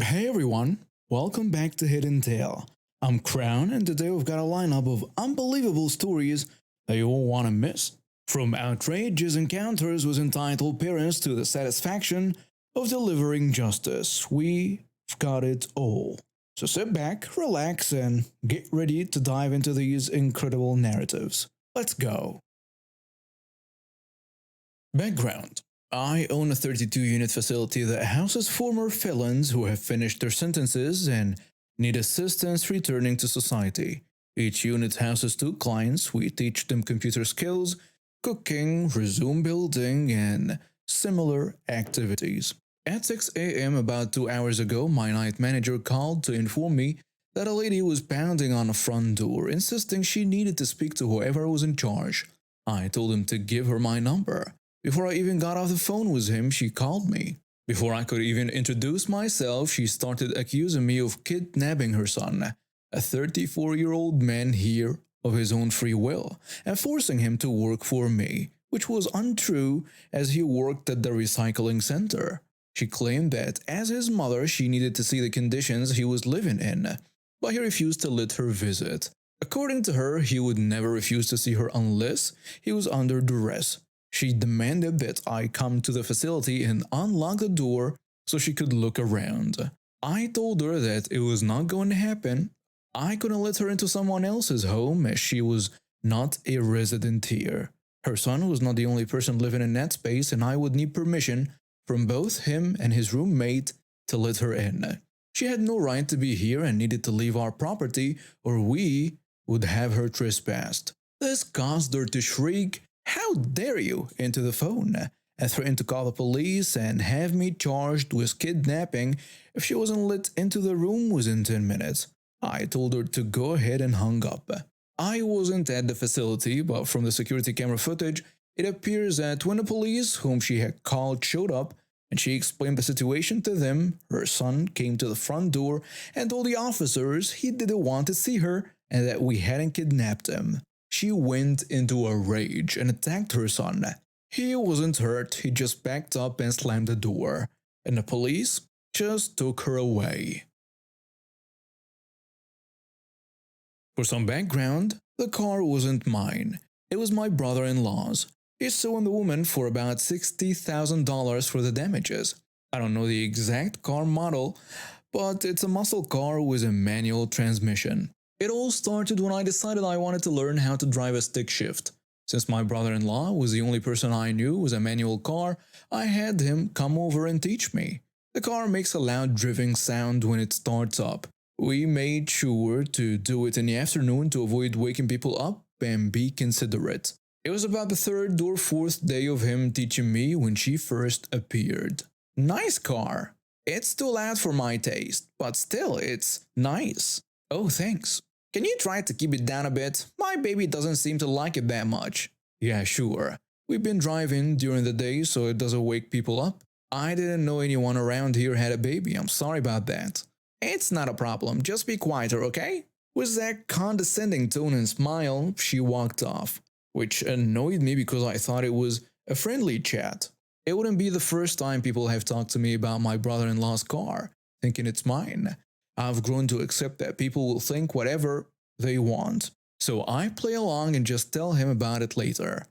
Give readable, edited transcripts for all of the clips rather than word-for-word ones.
Hey everyone, welcome back to Hidden Tale. I'm Crown, and today we've got a lineup of unbelievable stories that you won't want to miss. From outrageous encounters with entitled parents to the satisfaction of delivering justice, we've got it all. So sit back, relax, and get ready to dive into these incredible narratives. Let's go. Background: I own a 32-unit facility that houses former felons who have finished their sentences and need assistance returning to society. Each unit houses two clients. We teach them computer skills, cooking, resume building, and similar activities. At 6 a.m., about 2 hours ago, my night manager called to inform me that a lady was pounding on the front door, insisting she needed to speak to whoever was in charge. I told him to give her my number. Before I even got off the phone with him, she called me. Before I could even introduce myself, she started accusing me of kidnapping her son, a 34-year-old man here of his own free will, and forcing him to work for me, which was untrue as he worked at the recycling center. She claimed that as his mother, she needed to see the conditions he was living in, but he refused to let her visit. According to her, he would never refuse to see her unless he was under duress. She demanded that I come to the facility and unlock the door so she could look around. I told her that it was not going to happen. I couldn't let her into someone else's home as she was not a resident here. Her son was not the only person living in that space, and I would need permission from both him and his roommate to let her in. She had no right to be here and needed to leave our property, or we would have her trespassed. This caused her to shriek, "How dare you!" into the phone, and threatened to call the police and have me charged with kidnapping if she wasn't let into the room within 10 minutes. I told her to go ahead and hung up. I wasn't at the facility, but from the security camera footage, it appears that when the police whom she had called showed up and she explained the situation to them, her son came to the front door and told the officers he didn't want to see her and that we hadn't kidnapped him. She went into a rage and attacked her son. He wasn't hurt, he just backed up and slammed the door, and the police just took her away. For some background, the car wasn't mine. It was my brother-in-law's. He sued the woman for about $60,000 for the damages. I don't know the exact car model, but it's a muscle car with a manual transmission. It all started when I decided I wanted to learn how to drive a stick shift. Since my brother-in-law was the only person I knew with a manual car, I had him come over and teach me. The car makes a loud driving sound when it starts up. We made sure to do it in the afternoon to avoid waking people up and be considerate. It was about the third or fourth day of him teaching me when she first appeared. "Nice car. It's too loud for my taste, but still, it's nice." "Oh, thanks. Can you try to keep it down a bit? My baby doesn't seem to like it that much." "Yeah, sure. We've been driving during the day so it doesn't wake people up. I didn't know anyone around here had a baby. I'm sorry about that." "It's not a problem. Just be quieter, okay?" With that condescending tone and smile, she walked off, which annoyed me because I thought it was a friendly chat. It wouldn't be the first time people have talked to me about my brother-in-law's car, thinking it's mine. I've grown to accept that people will think whatever they want, so I play along and just tell him about it later.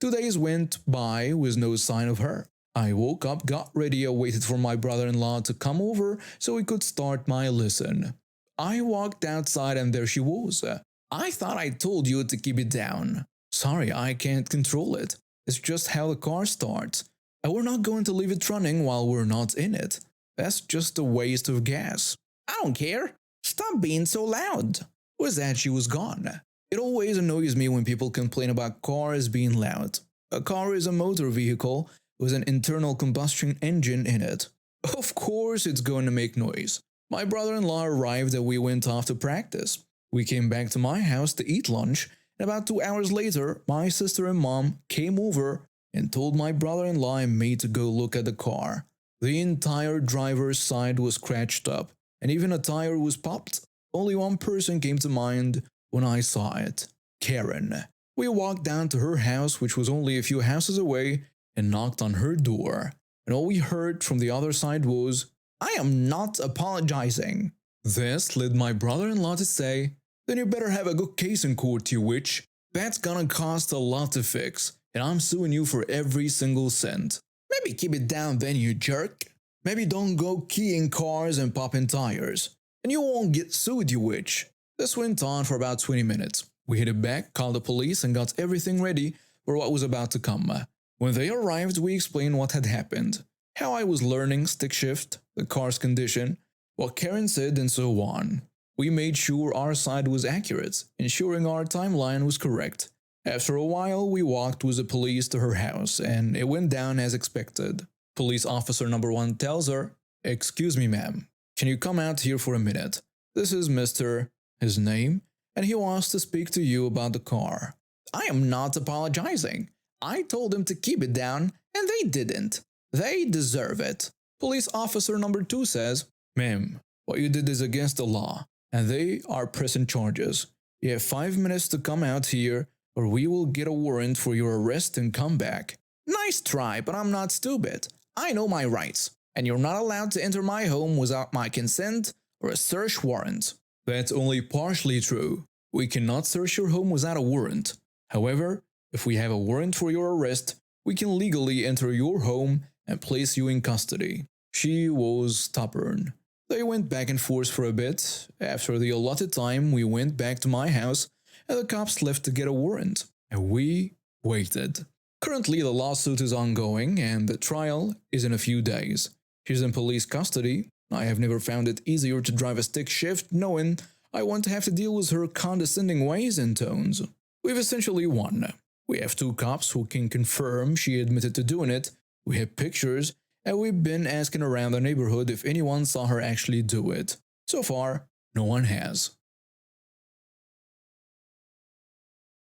2 days went by with no sign of her. I woke up, got ready, and waited for my brother-in-law to come over so we could start my lesson. I walked outside and there she was. "I thought I told you to keep it down." "Sorry, I can't control it. It's just how the car starts. And we're not going to leave it running while we're not in it. That's just a waste of gas." "I don't care. Stop being so loud." With that, she was gone. It always annoys me when people complain about cars being loud. A car is a motor vehicle with an internal combustion engine in it. Of course it's going to make noise. My brother-in-law arrived and we went off to practice. We came back to my house to eat lunch, and about 2 hours later, my sister and mom came over and told my brother-in-law and me to go look at the car. The entire driver's side was scratched up, and even a tire was popped. Only one person came to mind when I saw it: Karen. We walked down to her house, which was only a few houses away, and knocked on her door. And all we heard from the other side was, I am not apologizing. This led my brother-in-law to say, then you better have a good case in court, you witch. That's gonna cost a lot to fix, and I'm suing you for every single cent. Maybe keep it down then, you jerk. Maybe don't go keying cars and popping tires. And you won't get sued, you witch. This went on for about 20 minutes. We hit it back, called the police, and got everything ready for what was about to come. When they arrived, we explained what had happened, how I was learning stick shift, the car's condition, what Karen said, and so on. We made sure our side was accurate, ensuring our timeline was correct. After a while, we walked with the police to her house, and it went down as expected. Police officer number 1 tells her, "Excuse me, ma'am, can you come out here for a minute? This is Mr. his name, and he wants to speak to you about the car." I am not apologizing. I told them to keep it down, and they didn't. They deserve it. Police officer number 2 says, "Ma'am, what you did is against the law, and they are pressing charges. You have 5 minutes to come out here, or we will get a warrant for your arrest and come back." Nice try, but I'm not stupid. I know my rights, and you're not allowed to enter my home without my consent or a search warrant. That's only partially true. We cannot search your home without a warrant. However, if we have a warrant for your arrest, we can legally enter your home and place you in custody. She was stubborn. They went back and forth for a bit. After the allotted time, we went back to my house, and the cops left to get a warrant, and we waited. Currently, the lawsuit is ongoing, and the trial is in a few days. She's in police custody. I have never found it easier to drive a stick shift knowing I won't have to deal with her condescending ways and tones. We've essentially won. We have 2 cops who can confirm she admitted to doing it. We have pictures, and we've been asking around the neighborhood if anyone saw her actually do it. So far, no one has.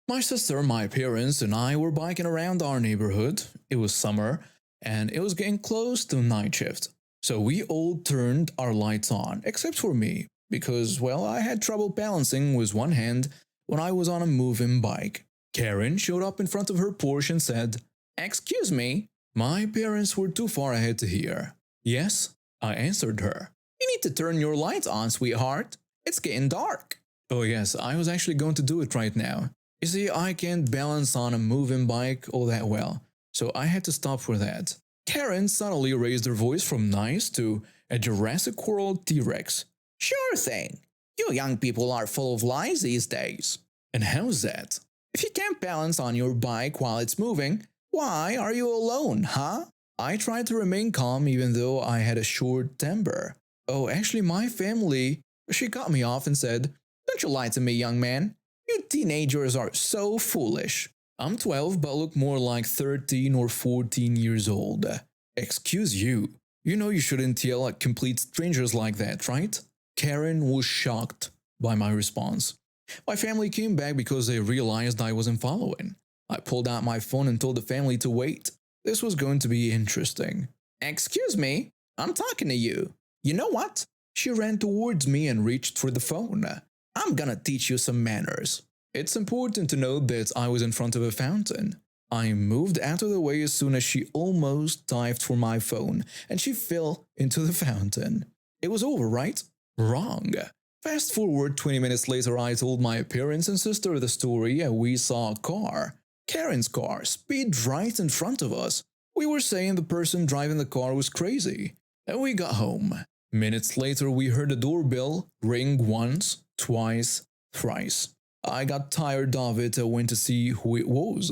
My sister, my parents, and I were biking around our neighborhood. It was summer, and it was getting close to night shift. So we all turned our lights on, except for me, because, well, I had trouble balancing with one hand when I was on a moving bike. Karen showed up in front of her Porsche and said, "Excuse me." My parents were too far ahead to hear. "Yes," I answered her. "You need to turn your lights on, sweetheart. It's getting dark." Oh yes, I was actually going to do it right now. You see, I can't balance on a moving bike all that well, so I had to stop for that. Karen suddenly raised her voice from nice to a Jurassic World T-Rex. "Sure thing. You young people are full of lies these days." "And how's that?" "If you can't balance on your bike while it's moving, why are you alone, huh?" I tried to remain calm even though I had a short temper. "Oh, actually my family..." She cut me off and said, "Don't you lie to me, young man. You teenagers are so foolish." I'm 12 but look more like 13 or 14 years old. "Excuse you. You know you shouldn't yell at complete strangers like that, right?" Karen was shocked by my response. My family came back because they realized I wasn't following. I pulled out my phone and told the family to wait. This was going to be interesting. "Excuse me, I'm talking to you. You know what?" She ran towards me and reached for the phone. "I'm gonna teach you some manners." It's important to note that I was in front of a fountain. I moved out of the way as soon as she almost dived for my phone, and she fell into the fountain. It was over, right? Wrong. Fast forward 20 minutes later, I told my parents and sister the story, and we saw a car. Karen's car speed right in front of us. We were saying the person driving the car was crazy. And we got home. Minutes later, we heard the doorbell ring once, twice, thrice. I got tired of it and went to see who it was.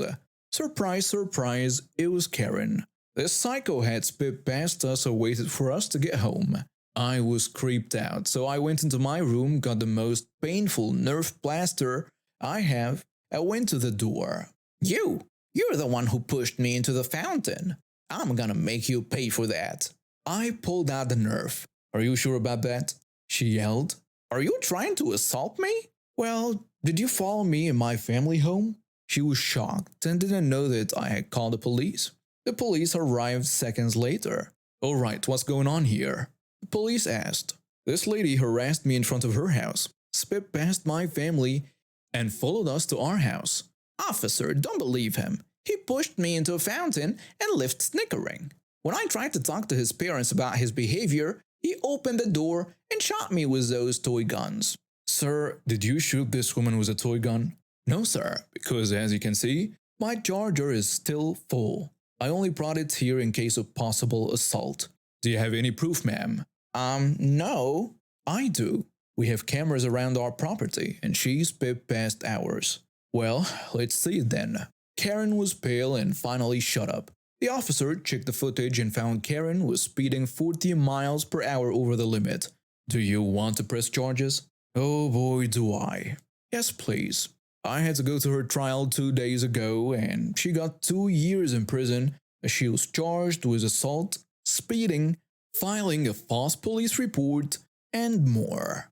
Surprise, surprise, it was Karen. This psycho had sped past us and waited for us to get home. I was creeped out, so I went into my room, got the most painful Nerf blaster I have, and went to the door. You're the one who pushed me into the fountain. I'm gonna make you pay for that." I pulled out the Nerf. "Are you sure about that?" she yelled. "Are you trying to assault me?" "Well, did you follow me and my family home?" She was shocked and didn't know that I had called the police. The police arrived seconds later. "Alright, what's going on here?" The police asked. "This lady harassed me in front of her house, sped past my family, and followed us to our house." "Officer, don't believe him. He pushed me into a fountain and left snickering. When I tried to talk to his parents about his behavior, He opened the door and shot me with those toy guns. Sir, did you shoot this woman with a toy gun? No, sir, because as you can see, my charger is still full. I only brought it here in case of possible assault. Do you have any proof, ma'am? No. I do. We have cameras around our property, and she sped past ours. Well, let's see it then. Karen was pale and finally shut up. The officer checked the footage and found Karen was speeding 40 miles per hour over the limit. Do you want to press charges? Oh boy, do I. Yes, please. I had to go to her trial 2 days ago, and she got 2 years in prison as she was charged with assault, speeding, filing a false police report, and more.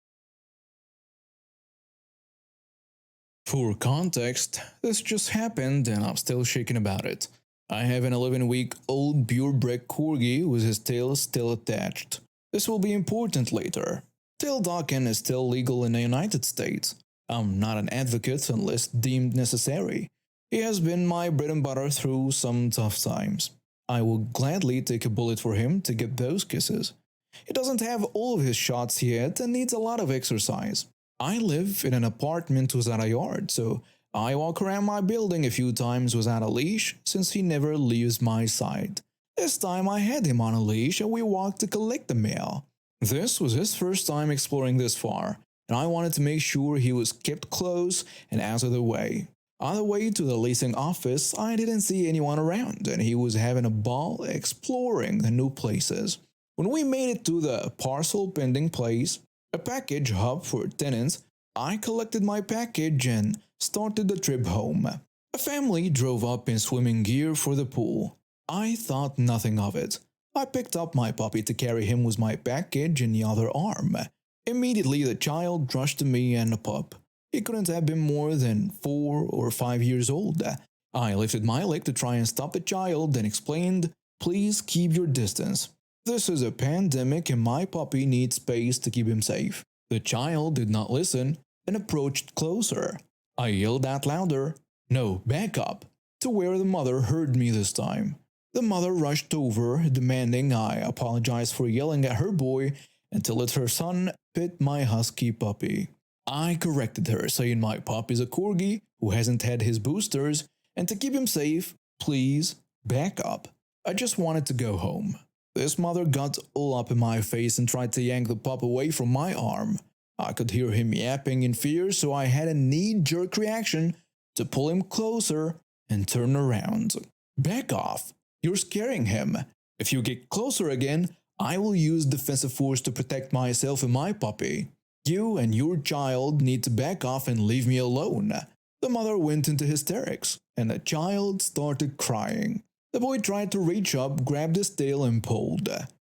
For context, this just happened and I'm still shaking about it. I have an 11-week-old purebred Corgi with his tail still attached. This will be important later. Tail docking is still legal in the United States. I'm not an advocate unless deemed necessary. He has been my bread and butter through some tough times. I will gladly take a bullet for him to get those kisses. He doesn't have all of his shots yet and needs a lot of exercise. I live in an apartment without a yard, so I walk around my building a few times without a leash since he never leaves my side. This time I had him on a leash and we walked to collect the mail. This was his first time exploring this far, and I wanted to make sure he was kept close and out of the way. On the way to the leasing office, I didn't see anyone around, and he was having a ball exploring the new places. When we made it to the parcel pending place, a package hub for tenants, I collected my package and started the trip home. A family drove up in swimming gear for the pool. I thought nothing of it. I picked up my puppy to carry him with my package in the other arm. Immediately the child rushed to me and the pup. He couldn't have been more than 4 or 5 years old. I lifted my leg to try and stop the child and explained, "Please keep your distance. This is a pandemic and my puppy needs space to keep him safe." The child did not listen and approached closer. I yelled out louder, "No, back up," to where the mother heard me this time. The mother rushed over, demanding I apologize for yelling at her boy and to let her son pet my husky puppy. I corrected her, saying my pup is a Corgi who hasn't had his boosters, and to keep him safe, please back up. I just wanted to go home. This mother got all up in my face and tried to yank the pup away from my arm. I could hear him yapping in fear, so I had a knee-jerk reaction to pull him closer and turn around. "Back off! You're scaring him. If you get closer again, I will use defensive force to protect myself and my puppy. You and your child need to back off and leave me alone." The mother went into hysterics, and the child started crying. The boy tried to reach up, grabbed his tail, and pulled.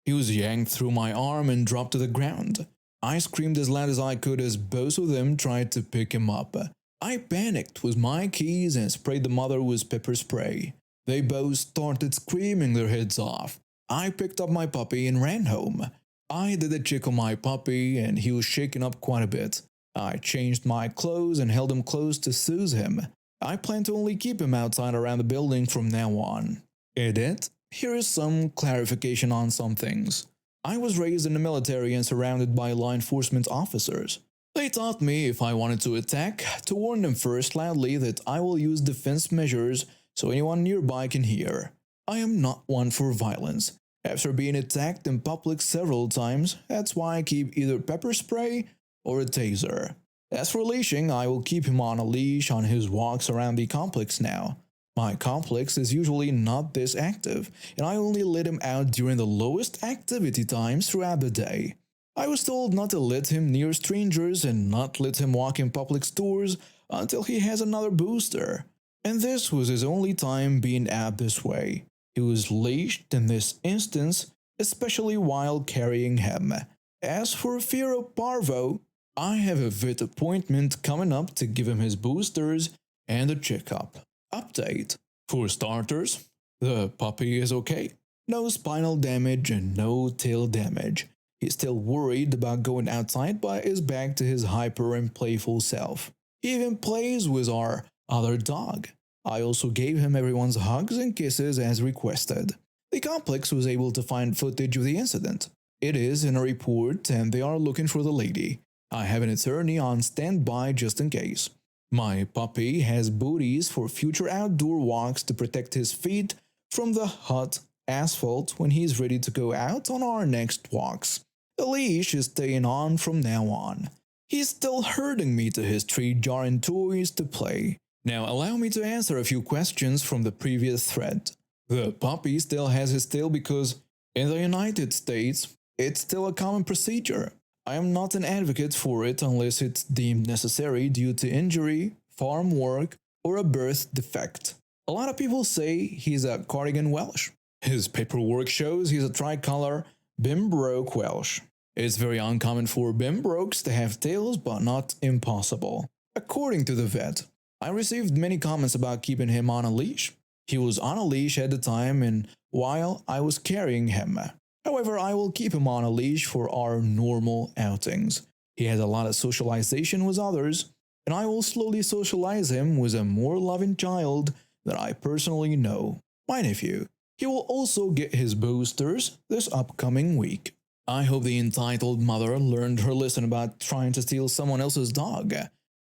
He was yanked through my arm and dropped to the ground. I screamed as loud as I could as both of them tried to pick him up. I panicked with my keys and sprayed the mother with pepper spray. They both started screaming their heads off. I picked up my puppy and ran home. I did a check on my puppy and he was shaken up quite a bit. I changed my clothes and held him close to soothe him. I plan to only keep him outside around the building from now on. Edit. Here is some clarification on some things. I was raised in the military and surrounded by law enforcement officers. They taught me if I wanted to attack, to warn them first loudly that I will use defense measures so anyone nearby can hear. I am not one for violence. After being attacked in public several times, that's why I keep either pepper spray or a taser. As for leashing, I will keep him on a leash on his walks around the complex now. My complex is usually not this active, and I only let him out during the lowest activity times throughout the day. I was told not to let him near strangers and not let him walk in public stores until he has another booster. And this was his only time being out this way. He was leashed in this instance, especially while carrying him. As for Firo Parvo, I have a vet appointment coming up to give him his boosters and a checkup. Update. For starters, the puppy is okay. No spinal damage and no tail damage. He's still worried about going outside but is back to his hyper and playful self. He even plays with our other dog. I also gave him everyone's hugs and kisses as requested. The complex was able to find footage of the incident. It is in a report and they are looking for the lady. I have an attorney on standby just in case. My puppy has booties for future outdoor walks to protect his feet from the hot asphalt when he's ready to go out on our next walks. The leash is staying on from now on. He's still herding me to his treat jar and toys to play. Now allow me to answer a few questions from the previous thread. The puppy still has his tail because in the United States, it's still a common procedure. I am not an advocate for it unless it's deemed necessary due to injury, farm work, or a birth defect. A lot of people say he's a cardigan Welsh. His paperwork shows he's a tricolor Bimbroke Welsh. It's very uncommon for Bimbrokes to have tails, but not impossible. According to the vet, I received many comments about keeping him on a leash. He was on a leash at the time and while I was carrying him. However, I will keep him on a leash for our normal outings. He has a lot of socialization with others, and I will slowly socialize him with a more loving child that I personally know, my nephew. He will also get his boosters this upcoming week. I hope the entitled mother learned her lesson about trying to steal someone else's dog.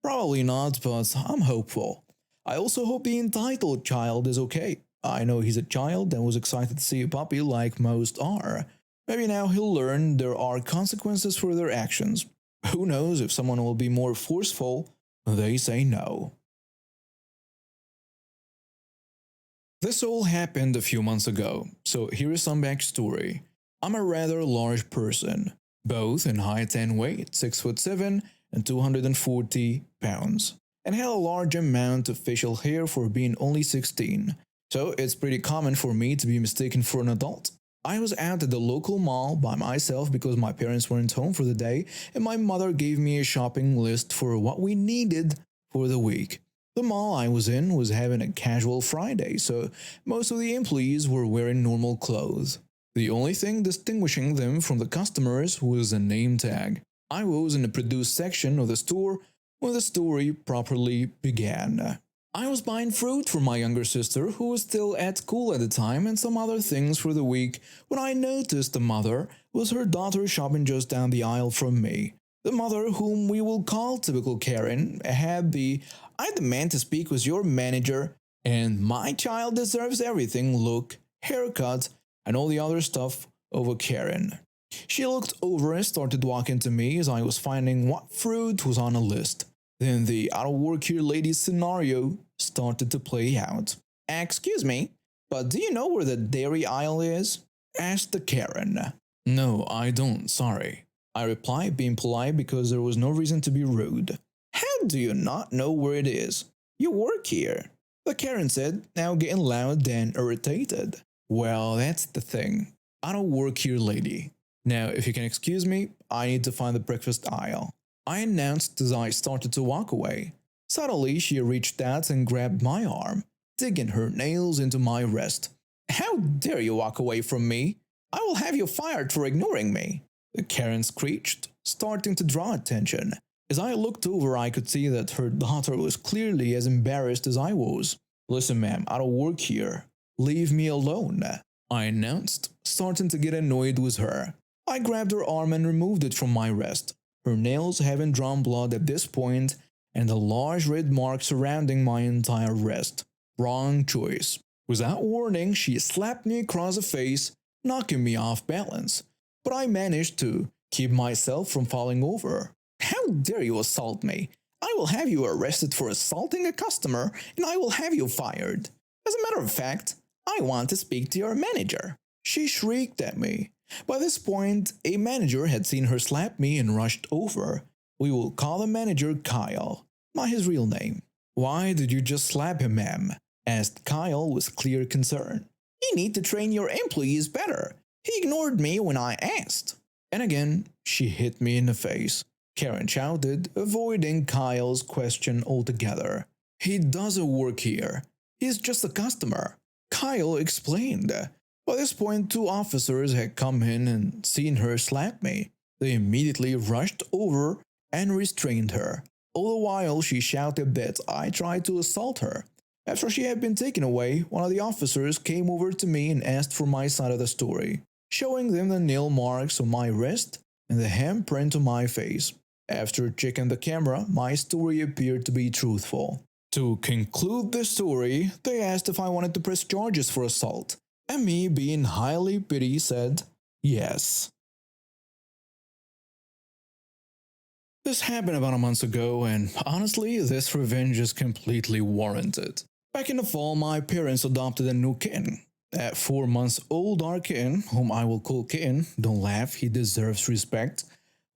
Probably not, but I'm hopeful. I also hope the entitled child is okay. I know he's a child and was excited to see a puppy like most are. Maybe now he'll learn there are consequences for their actions. Who knows if someone will be more forceful, they say no. This all happened a few months ago, so here is some backstory. I'm a rather large person, both in height and weight, 6'7" and 240 pounds, and had a large amount of facial hair for being only 16. So it's pretty common for me to be mistaken for an adult. I was out at the local mall by myself because my parents weren't home for the day and my mother gave me a shopping list for what we needed for the week. The mall I was in was having a casual Friday, so most of the employees were wearing normal clothes. The only thing distinguishing them from the customers was a name tag. I was in the produce section of the store when the story properly began. I was buying fruit for my younger sister, who was still at school at the time, and some other things for the week, when I noticed the mother was her daughter shopping just down the aisle from me. The mother, whom we will call typical Karen, had the "I demand to speak with your manager," and "my child deserves everything" look, haircut, and all the other stuff over Karen. She looked over and started walking to me as I was finding what fruit was on a list. Then the "I don't work here lady" scenario started to play out. "Excuse me, but do you know where the dairy aisle is?" asked the Karen. "No, I don't, sorry," I replied, being polite because there was no reason to be rude. "How do you not know where it is? You work here," the Karen said, now getting loud and irritated. "Well, that's the thing. I don't work here lady. Now, if you can excuse me, I need to find the breakfast aisle," I announced as I started to walk away. Suddenly, she reached out and grabbed my arm, digging her nails into my wrist. "How dare you walk away from me? I will have you fired for ignoring me," the Karen screeched, starting to draw attention. As I looked over, I could see that her daughter was clearly as embarrassed as I was. "Listen, ma'am, I don't work here. Leave me alone," I announced, starting to get annoyed with her. I grabbed her arm and removed it from my wrist, her nails having drawn blood at this point, and a large red mark surrounding my entire wrist. Wrong choice. Without warning, she slapped me across the face, knocking me off balance. But I managed to keep myself from falling over. "How dare you assault me? I will have you arrested for assaulting a customer, and I will have you fired. As a matter of fact, I want to speak to your manager," she shrieked at me. By this point, a manager had seen her slap me and rushed over. We will call the manager Kyle, not his real name. "Why did you just slap him, ma'am?" asked Kyle with clear concern. "You need to train your employees better. He ignored me when I asked." And again, she hit me in the face. Karen shouted, avoiding Kyle's question altogether. "He doesn't work here. He's just a customer," Kyle explained. By this point, 2 officers had come in and seen her slap me. They immediately rushed over and restrained her. All the while, she shouted that I tried to assault her. After she had been taken away, one of the officers came over to me and asked for my side of the story. showing them the nail marks on my wrist and the handprint on my face. After checking the camera, my story appeared to be truthful. To conclude the story, they asked if I wanted to press charges for assault, and me, being highly pity, said yes. This happened about a month ago, and honestly, this revenge is completely warranted. Back in the fall, my parents adopted a new kitten. At 4 months old, our kitten, whom I will call Kitten, don't laugh, he deserves respect,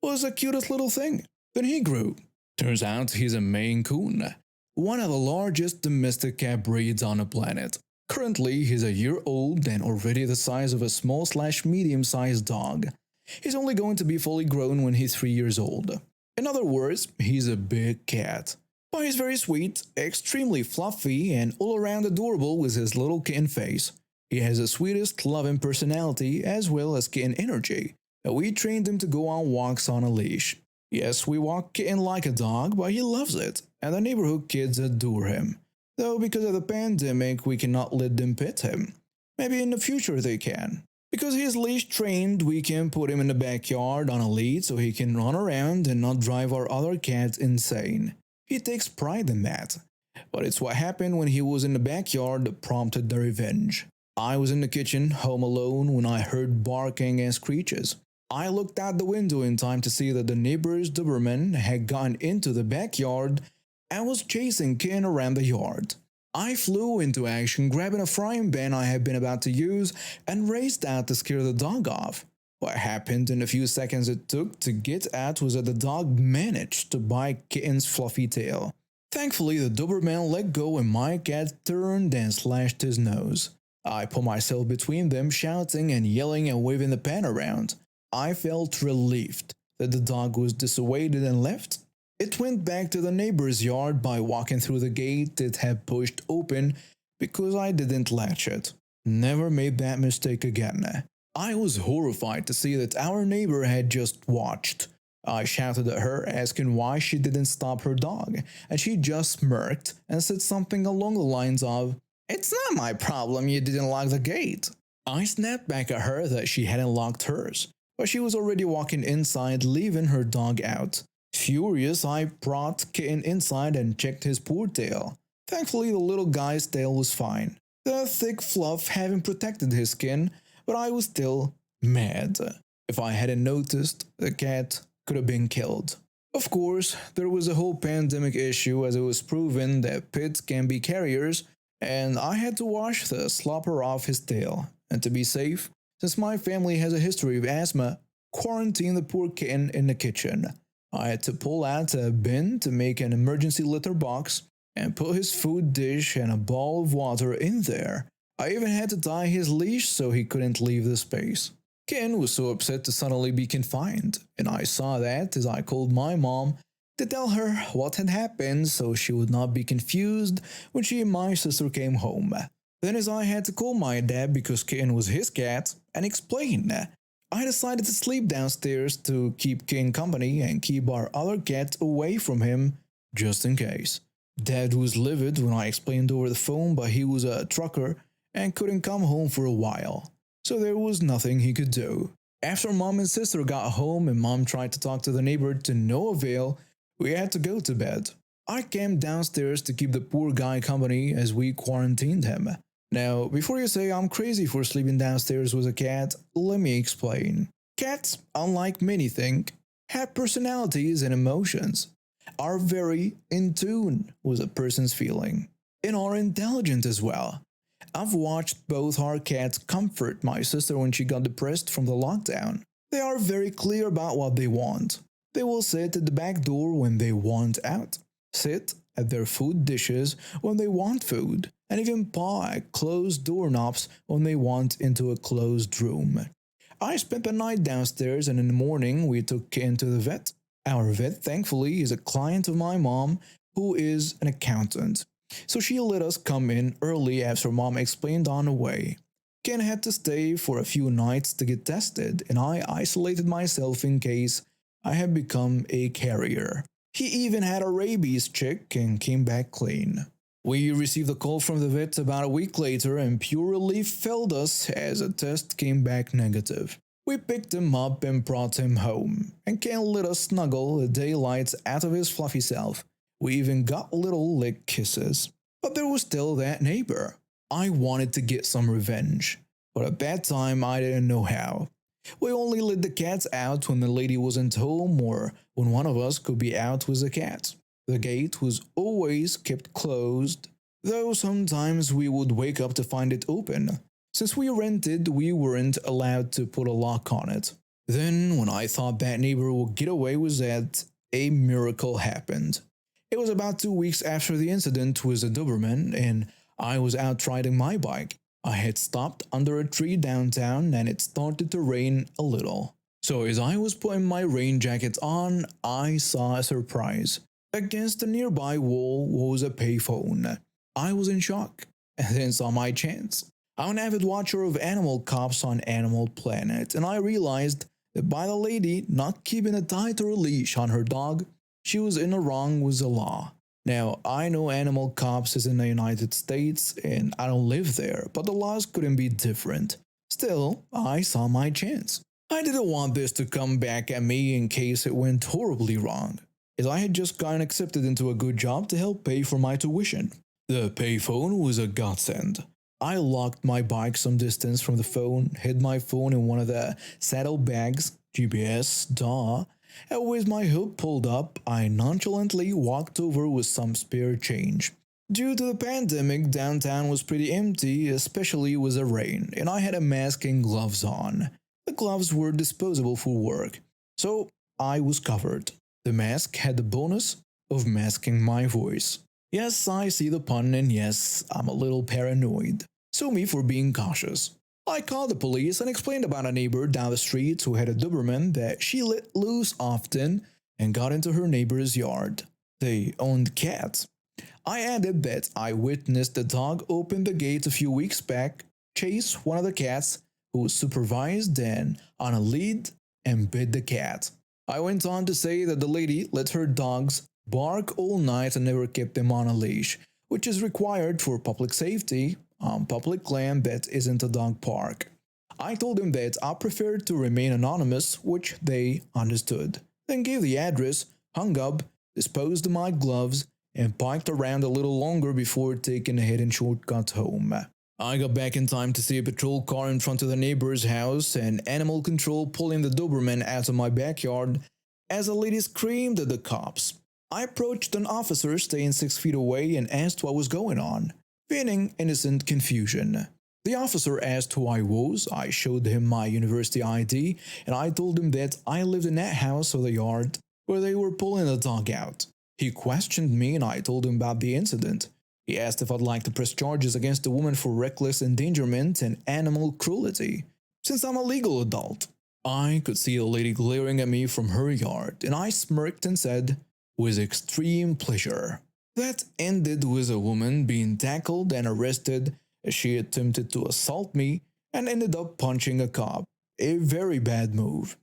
was the cutest little thing. Then he grew. Turns out he's a Maine Coon, one of the largest domestic cat breeds on the planet. Currently, he's a year old and already the size of a small/medium-sized dog. He's only going to be fully grown when he's 3 years old. In other words, he's a big cat. But he's very sweet, extremely fluffy, and all-around adorable with his little kitten face. He has the sweetest, loving personality as well as kitten energy. We trained him to go on walks on a leash. Yes, we walk Kitten like a dog, but he loves it, and the neighborhood kids adore him. Though because of the pandemic, we cannot let them pet him. Maybe in the future they can. Because he is leash trained, we can put him in the backyard on a lead so he can run around and not drive our other cats insane. He takes pride in that. But it's what happened when he was in the backyard that prompted the revenge. I was in the kitchen, home alone, when I heard barking and screeches. I looked out the window in time to see that the neighbor's Doberman had gone into the backyard and was chasing Kitten around the yard. I flew into action, grabbing a frying pan I had been about to use, and raced out to scare the dog off. What happened in the few seconds it took to get out was that the dog managed to bite Kitten's fluffy tail. Thankfully, the Doberman let go and my cat turned and slashed his nose. I put myself between them, shouting and yelling and waving the pan around. I felt relieved that the dog was dissuaded and left. It went back to the neighbor's yard by walking through the gate it had pushed open because I didn't latch it. Never made that mistake again. I was horrified to see that our neighbor had just watched. I shouted at her, asking why she didn't stop her dog, and she just smirked and said something along the lines of, "It's not my problem you didn't lock the gate." I snapped back at her that she hadn't locked hers, but she was already walking inside, leaving her dog out. Furious, I brought Kitten inside and checked his poor tail. Thankfully, the little guy's tail was fine, the thick fluff having protected his skin, but I was still mad. If I hadn't noticed, the cat could have been killed. Of course, there was a whole pandemic issue as it was proven that pits can be carriers, and I had to wash the slobber off his tail. And to be safe, since my family has a history of asthma, quarantine the poor kitten in the kitchen. I had to pull out a bin to make an emergency litter box and put his food dish and a bowl of water in there. I even had to tie his leash so he couldn't leave the space. Kitten was so upset to suddenly be confined, and I saw that as I called my mom to tell her what had happened so she would not be confused when she and my sister came home. Then as I had to call my dad because Kitten was his cat and explain, I decided to sleep downstairs to keep Kitten company and keep our other cat away from him just in case. Dad was livid when I explained over the phone, but he was a trucker and couldn't come home for a while, so there was nothing he could do. After Mom and sister got home and Mom tried to talk to the neighbor to no avail, we had to go to bed. I camped downstairs to keep the poor guy company as we quarantined him. Now, before you say I'm crazy for sleeping downstairs with a cat, let me explain. Cats, unlike many think, have personalities and emotions, are very in tune with a person's feeling, and are intelligent as well. I've watched both our cats comfort my sister when she got depressed from the lockdown. They are very clear about what they want. They will sit at the back door when they want out, sit at their food dishes when they want food, and even paw at closed doorknobs when they want into a closed room. I spent the night downstairs and in the morning we took Kitten to the vet. Our vet, thankfully, is a client of my mom who is an accountant. So she let us come in early after Mom explained on the way. Ken had to stay for a few nights to get tested, and I isolated myself in case I had become a carrier. He even had a rabies check and came back clean. We received a call from the vet about a week later, and pure relief filled us as a test came back negative. We picked him up and brought him home, and Ken let us snuggle the daylights out of his fluffy self. We even got little lick kisses. But there was still that neighbor. I wanted to get some revenge, but at that time I didn't know how. We only let the cats out when the lady wasn't home or when one of us could be out with the cat. The gate was always kept closed, though sometimes we would wake up to find it open. Since we rented, we weren't allowed to put a lock on it. Then, when I thought that neighbor would get away with that, a miracle happened. It was about 2 weeks after the incident with the Doberman, and I was out riding my bike. I had stopped under a tree downtown and it started to rain a little. So as I was putting my rain jacket on, I saw a surprise. Against the nearby wall was a payphone. I was in shock, and then saw my chance. I'm an avid watcher of animal cops on Animal Planet, and I realized that by the lady not keeping a tighter leash on her dog, she was in the wrong with the law. Now, I know Animal Cops is in the United States, and I don't live there, but the laws couldn't be different. Still, I saw my chance. I didn't want this to come back at me in case it went horribly wrong, as I had just gotten accepted into a good job to help pay for my tuition. The payphone was a godsend. I locked my bike some distance from the phone, hid my phone in one of the saddlebags, GPS, duh, and with my hood pulled up, I nonchalantly walked over with some spare change. Due to the pandemic, downtown was pretty empty, especially with the rain, and I had a mask and gloves on. The gloves were disposable for work, so I was covered. The mask had the bonus of masking my voice. Yes, I see the pun, and yes, I'm a little paranoid. Sue me for being cautious. I called the police and explained about a neighbor down the street who had a Doberman that she let loose often and got into her neighbor's yard. They owned cats. I added that I witnessed the dog open the gate a few weeks back, chase one of the cats who was supervised and on a lead and bit the cat. I went on to say that the lady let her dogs bark all night and never kept them on a leash, which is required for public safety on public land that isn't a dog park. I told them that I preferred to remain anonymous, which they understood. Then gave the address, hung up, disposed of my gloves, and biked around a little longer before taking a hidden shortcut home. I got back in time to see a patrol car in front of the neighbor's house and animal control pulling the Doberman out of my backyard as a lady screamed at the cops. I approached an officer staying 6 feet away and asked what was going on, feigning innocent confusion. The officer asked who I was, I showed him my university ID, and I told him that I lived in that house or the yard where they were pulling the dog out. He questioned me and I told him about the incident. He asked if I'd like to press charges against the woman for reckless endangerment and animal cruelty, since I'm a legal adult. I could see the lady glaring at me from her yard, and I smirked and said, with extreme pleasure. That ended with a woman being tackled and arrested as she attempted to assault me and ended up punching a cop. A very bad move.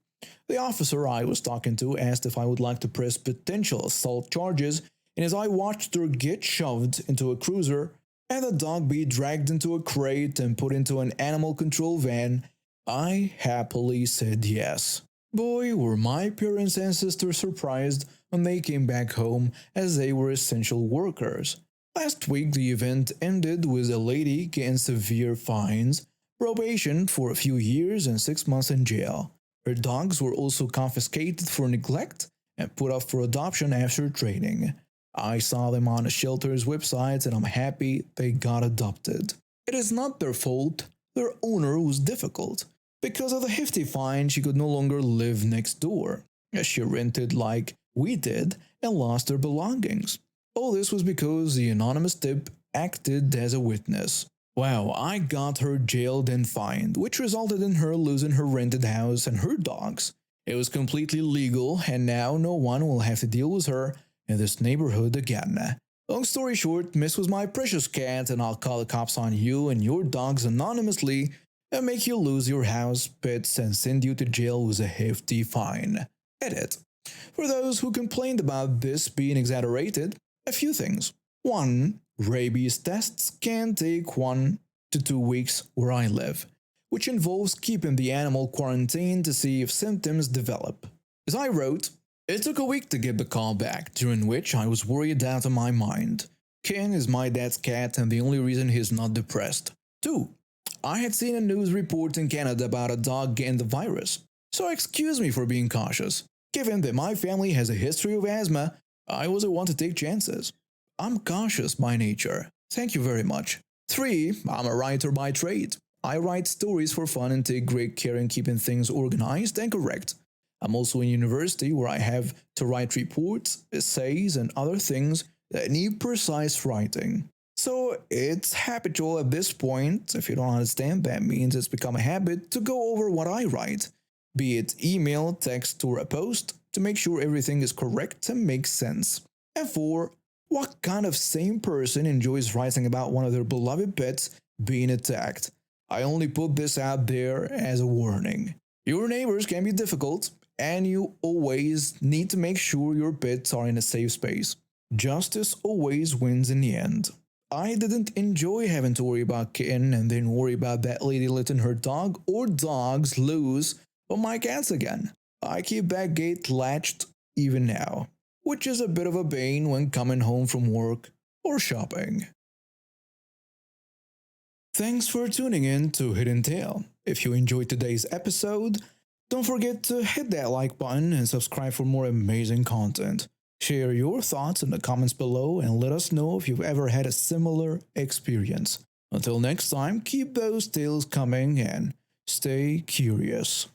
The officer I was talking to asked if I would like to press potential assault charges, and as I watched her get shoved into a cruiser and the dog be dragged into a crate and put into an animal control van, I happily said yes. Boy, were my parents and sisters surprised when they came back home, as they were essential workers. Last week the event ended with a lady getting severe fines, probation for a few years and 6 months in jail. Her dogs were also confiscated for neglect and put up for adoption after training. I saw them on the shelter's website and I'm happy they got adopted. It is not their fault, their owner was difficult. Because of the hefty fine, she could no longer live next door, as she rented like we did and lost her belongings. All this was because the anonymous tip acted as a witness. Wow, I got her jailed and fined, which resulted in her losing her rented house and her dogs. It was completely legal, and now no one will have to deal with her in this neighborhood again. Long story short, Miss was my precious cat, and I'll call the cops on you and your dogs anonymously and make you lose your house, pets, and send you to jail with a hefty fine. Edit. For those who complained about this being exaggerated, a few things. 1. Rabies tests can take 1 to 2 weeks where I live, which involves keeping the animal quarantined to see if symptoms develop. As I wrote, it took a week to get the call back, during which I was worried out of my mind. Ken is my dad's cat and the only reason he's not depressed. 2. I had seen a news report in Canada about a dog getting the virus, so excuse me for being cautious. Given that my family has a history of asthma, I wasn't one to take chances. I'm cautious by nature. Thank you very much. 3. I'm a writer by trade. I write stories for fun and take great care in keeping things organized and correct. I'm also in university where I have to write reports, essays, and other things that need precise writing. So it's habitual at this point. If you don't understand, that means it's become a habit to go over what I write, be it email, text, or a post, to make sure everything is correct and makes sense. And 4. What kind of sane person enjoys writing about one of their beloved pets being attacked? I only put this out there as a warning. Your neighbors can be difficult, and you always need to make sure your pets are in a safe space. Justice always wins in the end. I didn't enjoy having to worry about kitten and then worry about that lady letting her dog or dogs loose on my cats again. I keep that gate latched even now, which is a bit of a pain when coming home from work or shopping. Thanks for tuning in to Hidden Tale. If you enjoyed today's episode, don't forget to hit that like button and subscribe for more amazing content. Share your thoughts in the comments below and let us know if you've ever had a similar experience. Until next time, keep those tales coming and stay curious.